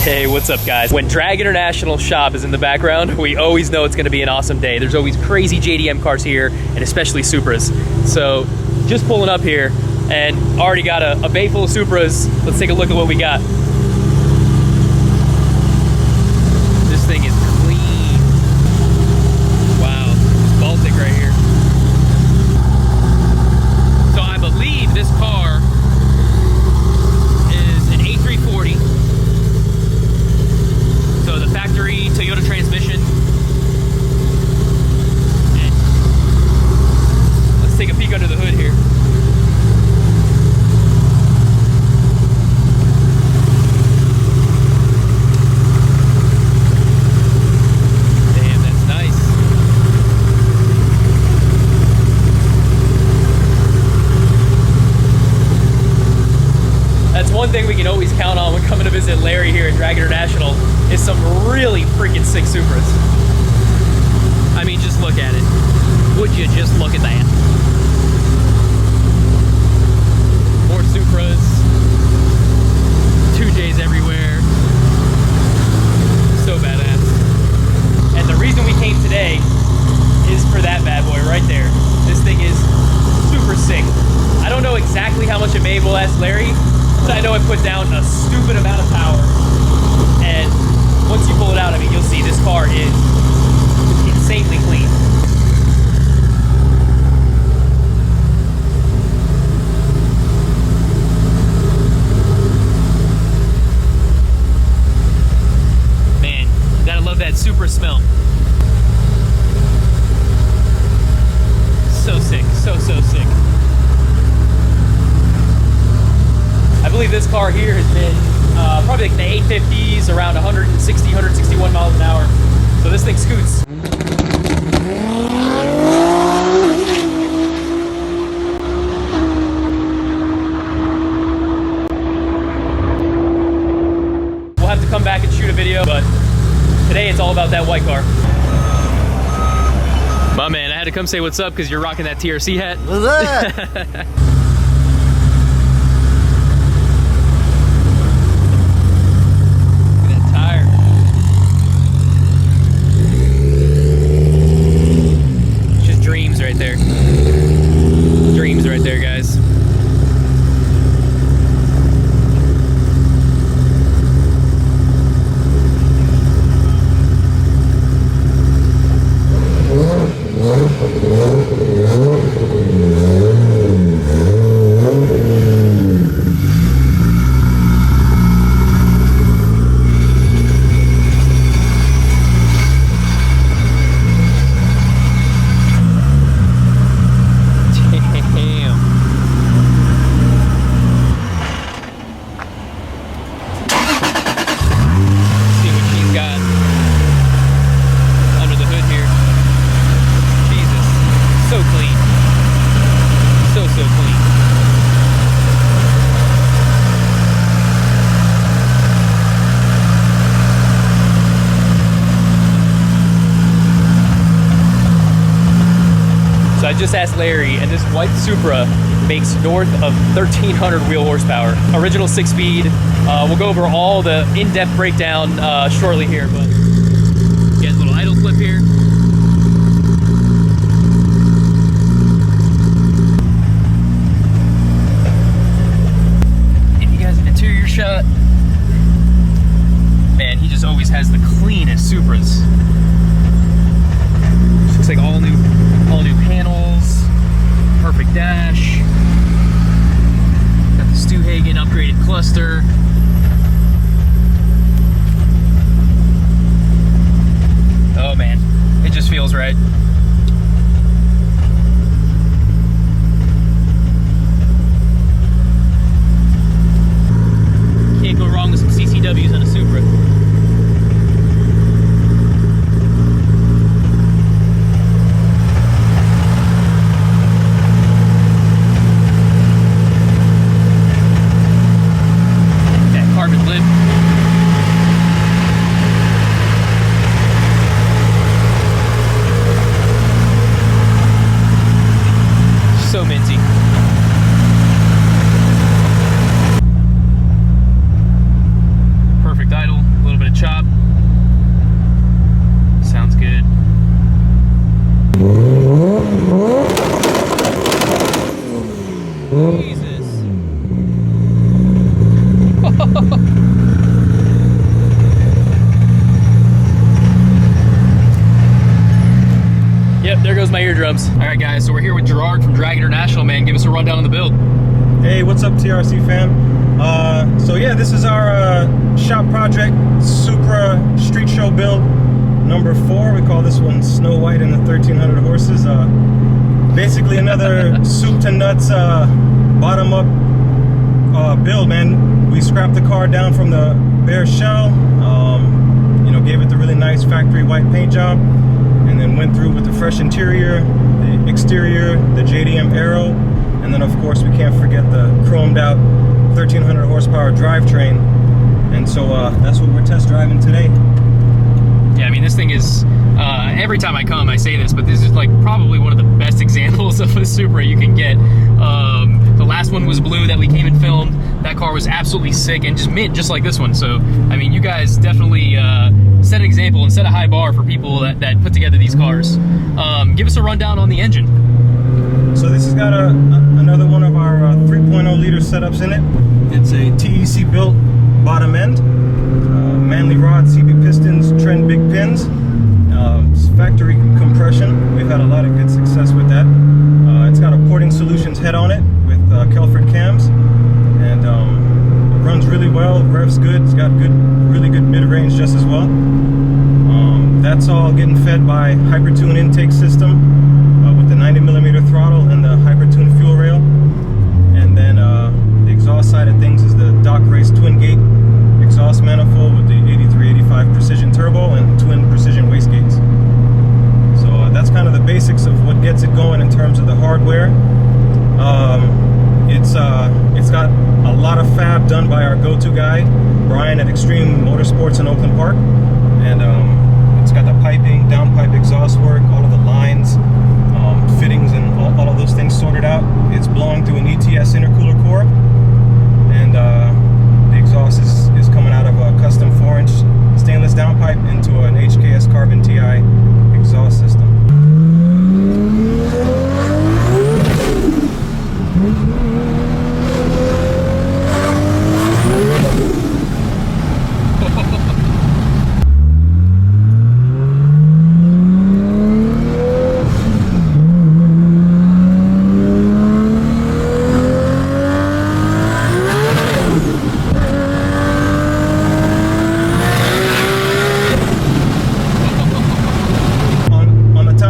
Hey, what's up guys? When Drag International shop is in the background, we always know it's gonna be an awesome day. There's always crazy JDM cars here, and especially Supras. So just pulling up here and already got a bay full of Supras. Let's take a look at what we got. This thing is clean. Wow, it's Baltic right here. So I believe this car is an A340. So the factory Toyota transmission. And let's take a peek under the hood here. Damn, that's nice. That's one thing we can always count on when coming to visit Larry here at Drag International is some really freaking sick Supras. I mean, just look at it. Would you just look at that? More Supras. 2Js everywhere. So badass. And the reason we came today is for that bad boy right there. This thing is super sick. I don't know exactly how much it made, we'll ask Larry, but I know it put down a stupid amount of power. And once you pull it out, I mean, you'll see this car is insanely clean. Man, you gotta love that Supra smell. So sick, so sick. I believe this car here has been probably like in the 850s, around 160, 161 miles an hour. So this thing scoots. We'll have to come back and shoot a video, but today it's all about that white car. My man, I had to come say what's up because you're rocking that TRC hat. What's up? Right there. Dreams right there, guys. I just asked Larry, and this white Supra makes north of 1,300 wheel horsepower. Original 6-speed. We'll go over all the in-depth breakdown shortly here, but get a little idle flip here. Give you guys an interior shot. Man, he just always has the cleanest Supras. Looks like all new panels, perfect dash, got the Stewhagen upgraded cluster. Oh man, it just feels right. Can't go wrong with some CCWs on a Supra. Jesus. Yep, there goes my eardrums. All right, guys, so we're here with Gerard from Drag International, man. Give us a rundown on the build. Hey, what's up, TRC fam? So yeah, this is our shop project, Supra Street Show build number 4. We call this one Snow White and the 1300 horses. Basically another soup to nuts bottom up build, man. We scrapped the car down from the bare shell, you know, gave it the really nice factory white paint job, and then went through with the fresh interior, the exterior, the JDM Aero, and then of course we can't forget the chromed out 1300 horsepower drivetrain. And so that's what we're test driving today. Yeah, I mean, this thing is, every time I come I say this, but this is like probably one of the best examples of a Supra you can get. The last one was blue that we came and filmed. That car was absolutely sick and just mint, just like this one. So, I mean, you guys definitely set an example and set a high bar for people that put together these cars. Give us a rundown on the engine. So this has got another one of our 3.0 liter setups in it. It's a TEC built bottom end, Manley rod, CB pistons, Trend big pins, factory compression. We've had a lot of good success with that. It's got a Porting Solutions head on it with Kelford cams, and it runs really well, revs good. It's got really good mid-range just as well. That's all getting fed by Hypertune intake system with the 90mm throttle and the Hypertune fuel rail. And then the exhaust side of things is the Dock Race twin gate exhaust manifold with the 8385 precision turbo and twin precision wastegates. So that's kind of the basics of what gets it going in terms of the hardware. It's got a lot of fab done by our go-to guy, Brian at Extreme Motorsports in Oakland Park, and it's got the piping, downpipe exhaust work, all of the lines, fittings, and all of those things sorted out. It's blowing through an ETS intercooler core, and the exhaust is coming out of a custom 4-inch stainless downpipe into an HKS Carbon TI exhaust system.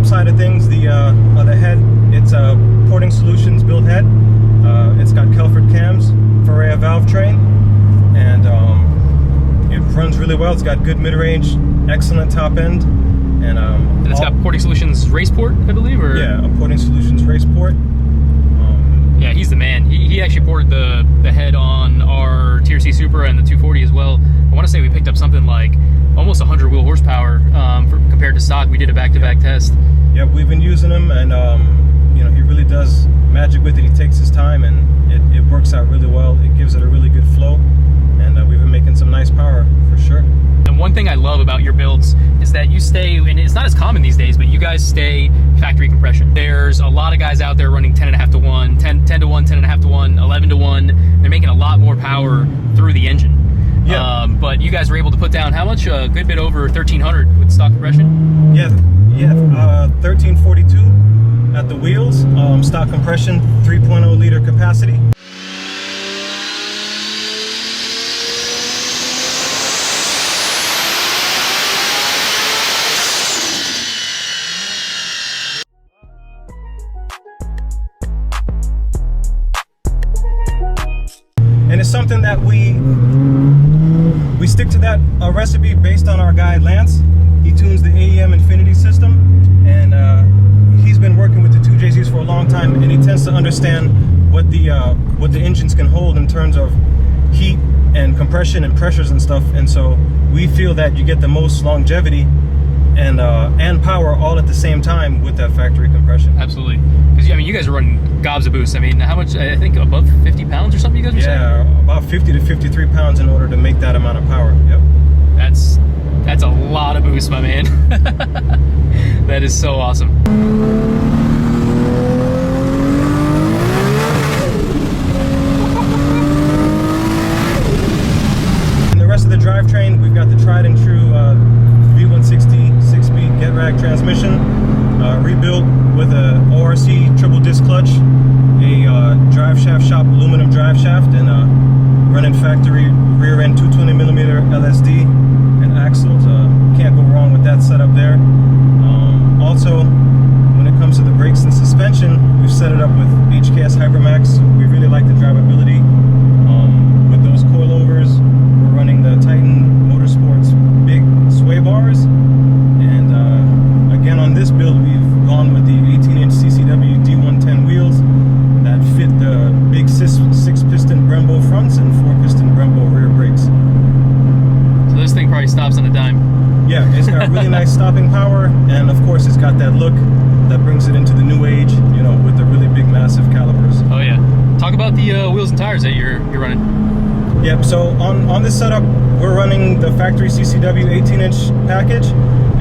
Side of things, the head, it's a Porting Solutions built head. It's got Kelford cams, Ferrea valve train, and it runs really well. It's got good mid-range, excellent top end, and it's got Porting Solutions race port, I believe, or yeah, a Porting Solutions race port. Yeah, he's the man. He actually ported the head on our TRC Supra and the 240 as well. I want to say we picked up something like almost 100 wheel horsepower compared to stock. We did a back-to-back test. Yeah, we've been using him, and you know, he really does magic with it. He takes his time, and it works out really well. It gives it a really good flow, and we've been making some nice power for sure. And one thing I love about your builds is that you stay, and it's not as common these days, but you guys stay factory compression. There's a lot of guys out there running 10.5 to 1, 10 to 1, 10.5 to 1, 11 to 1. They're making a lot more power through the engine. Yeah. But you guys were able to put down how much? A good bit over 1300 with stock compression? Yeah, 1342 at the wheels, stock compression, 3.0 liter capacity. And it's something that we stick to that recipe based on our guy Lance. He tunes the AEM Infinity system, and he's been working with the 2JZs for a long time, and he tends to understand what the engines can hold in terms of heat and compression and pressures and stuff. And so we feel that you get the most longevity and power all at the same time with that factory compression. Absolutely. Because I mean, you guys are running gobs of boost. I mean, how much? I think above 50 pounds or something you guys were saying? Yeah, about 50 to 53 pounds in order to make that amount of power. Yep. That's a lot of boost, my man. That is so awesome. RC triple disc clutch, a drive shaft shop aluminum drive shaft, and a running factory rear end 220mm LSD and axles. Can't go wrong with that setup there. Also, when it comes to the brakes and suspension, we've set it up with HKS Hypermax. We really like the drivability. With those coilovers, we're running the Titan Motorsports big sway bars. And again, on this build, we've gone with the 18-inch CCW D110 wheels that fit the big 6-piston Brembo fronts and 4-piston Brembo rear brakes. So this thing probably stops on a dime. Yeah, it's got really nice stopping power, and of course it's got that look that brings it into the new age, you know, with the really big, massive calipers. Oh yeah. Talk about the wheels and tires that you're running. Yep, so on this setup, we're running the factory CCW 18-inch package,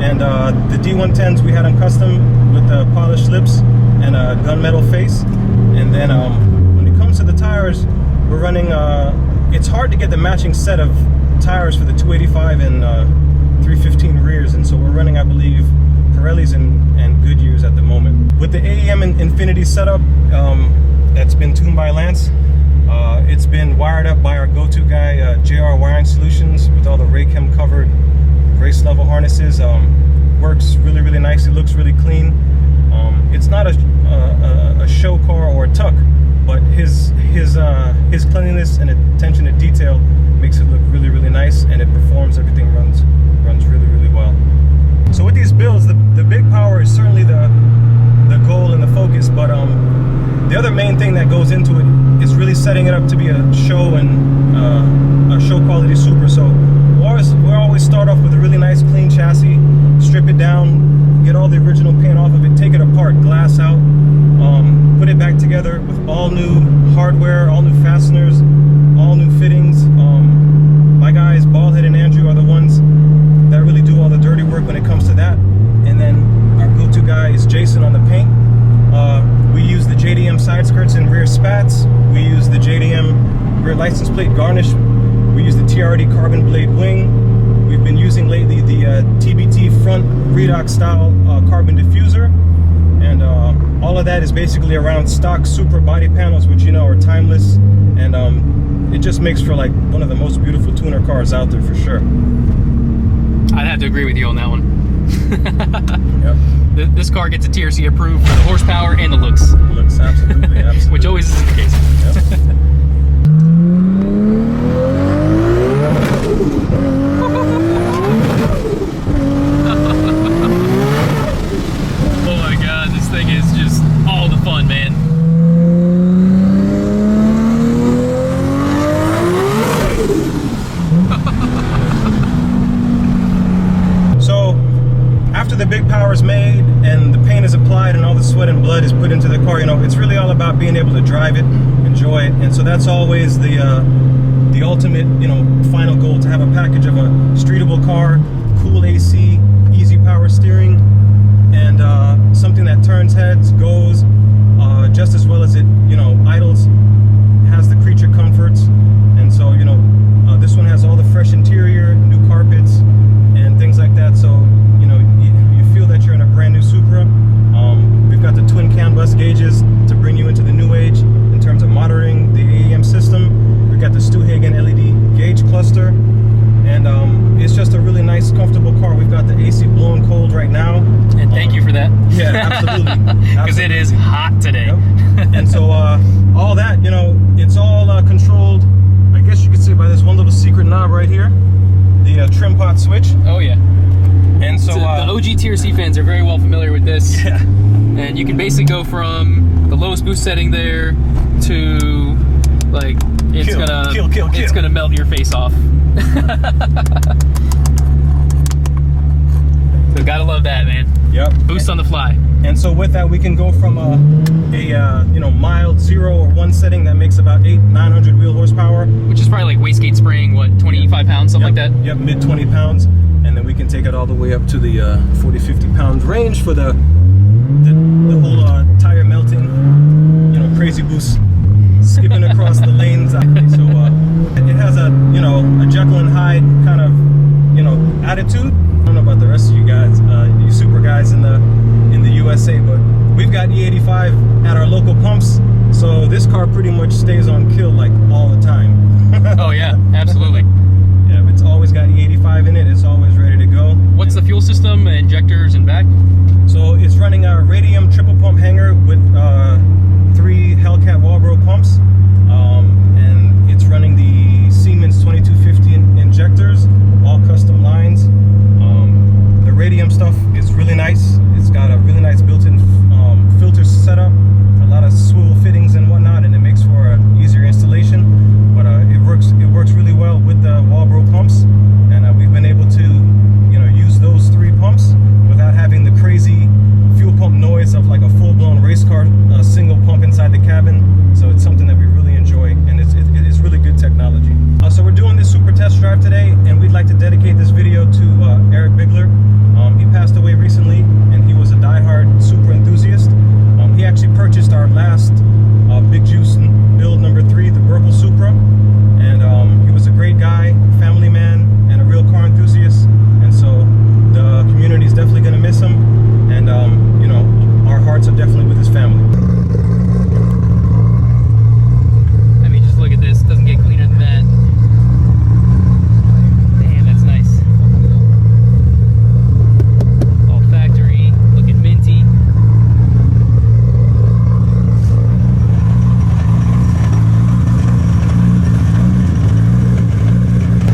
and the D110s we had them custom with the polished lips and a gunmetal face. And then when it comes to the tires, we're running, it's hard to get the matching set of tires for the 285 and 315 rears, and so we're running, I believe, Pirellis and Goodyears at the moment. With the AEM Infinity setup that's been tuned by Lance, it's been wired up by our go-to guy, JR Wiring Solutions, with all the Raychem covered race level harnesses. Works really, really nicely, looks really clean. It's not a show car or a tuck, but his cleanliness and attention to detail makes it look really, really nice, and it performs. Everything runs really, really well. So with these builds, the big power is certainly the goal and the focus, but the other main thing that goes into it is really setting it up to be a show and a show quality Supra. So we'll always start off with a really nice clean chassis, strip it down, get all the original paint off of it, take it apart, glass out, put it back together with all new hardware, all new fasteners, all new fittings. My guys, Baldhead and Andrew, are the ones that really do all the dirty work when it comes to that. And then our go-to guy is Jason on the paint. We use the JDM side skirts and rear spats. We use the JDM rear license plate garnish. We use the TRD carbon blade wing. We've been using lately the TBT front redox style carbon diffuser. And all of that is basically around stock Supra body panels, which, you know, are timeless. And it just makes for like one of the most beautiful tuner cars out there for sure. I'd have to agree with you on that one. Yep. This car gets a TRC approved for the horsepower and the looks. Looks absolutely, absolutely. Which always is the case. Yep. Oh my god, this thing is just all the fun, man. So after the big power is made and the paint is applied and all the sweat and blood is put into the car, you know, it's really all about being able to drive it, enjoy it. And so that's always the ultimate, you know, final goal, to have a package of a streetable car, cool AC, easy power steering, and something that turns heads, goes just as well as it, you know, idles, has the creature comforts. And so, you know, this one has all the fresh interior, new carpets, and things like that. So, you know, you feel that you're in a brand new Supra. We've got the twin CAN bus gauges to bring you into the new age in terms of monitoring the AEM system. We've got the Stewhagen LED gauge cluster, and it's just a really nice, comfortable car. We've got the AC blowing cold right now. And thank you for that. Yeah, absolutely. Because it is hot today. Yep. And so all that, you know, it's all controlled, I guess you could say, by this one little secret knob right here, the trim pot switch. Oh yeah. And so the OG TRC fans are very well familiar with this. yeah. And you can basically go from the lowest boost setting there to like it's gonna melt your face off. So gotta love that, man. Yep. Boost on the fly. And so with that, we can go from a you know, mild 0 or 1 setting that makes about 900 wheel horsepower, Which is probably like wastegate spring, what, 25 pounds, something yep, like that? Yep, mid 20 pounds. And then we can take it all the way up to the 40-50 pound range for the whole tire melting, you know, crazy boost, skipping across the lanes. So it has a, you know, a Jekyll and Hyde kind of, you know, attitude. I don't know about the rest of you guys, you Supra guys in the USA, but we've got E85 pumps, so this car pretty much stays on kill like all the time. Oh yeah, absolutely. Yeah, it's always got E85 in it. It's always ready to go. What's the fuel system, injectors, and back? So it's running a radium triple pump hanger with 3 Hellcat Walbro pumps, and it's running the Siemens 2250 injectors, all custom lines. The radium stuff is really nice. It's got a really nice built-in filter setup, a lot of swivel fittings and whatnot, and it makes for an easier installation. But it works really well with the Walbro pumps, and we've been able to, use those 3 pumps without having the crazy fuel pump noise of like a full-blown race car single pump inside the cabin. So it's something that we really enjoy, and it's really good technology. So we're doing this Supra test drive today, and we'd like to dedicate this video to Eric Bigler. He passed away recently, and he was a diehard Supra enthusiast. He actually purchased our last Big Juice build number 3, the Burple Supra, and he was a great guy, family man, and a real car enthusiast. And so the community is definitely going to miss him, and our hearts are definitely with his family. I mean, just look at this. It doesn't get cleaner than that. Damn, that's nice. All factory, looking minty.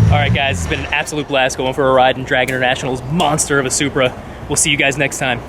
Alright guys, it's been an absolute blast going for a ride in Drag International's monster of a Supra. We'll see you guys next time.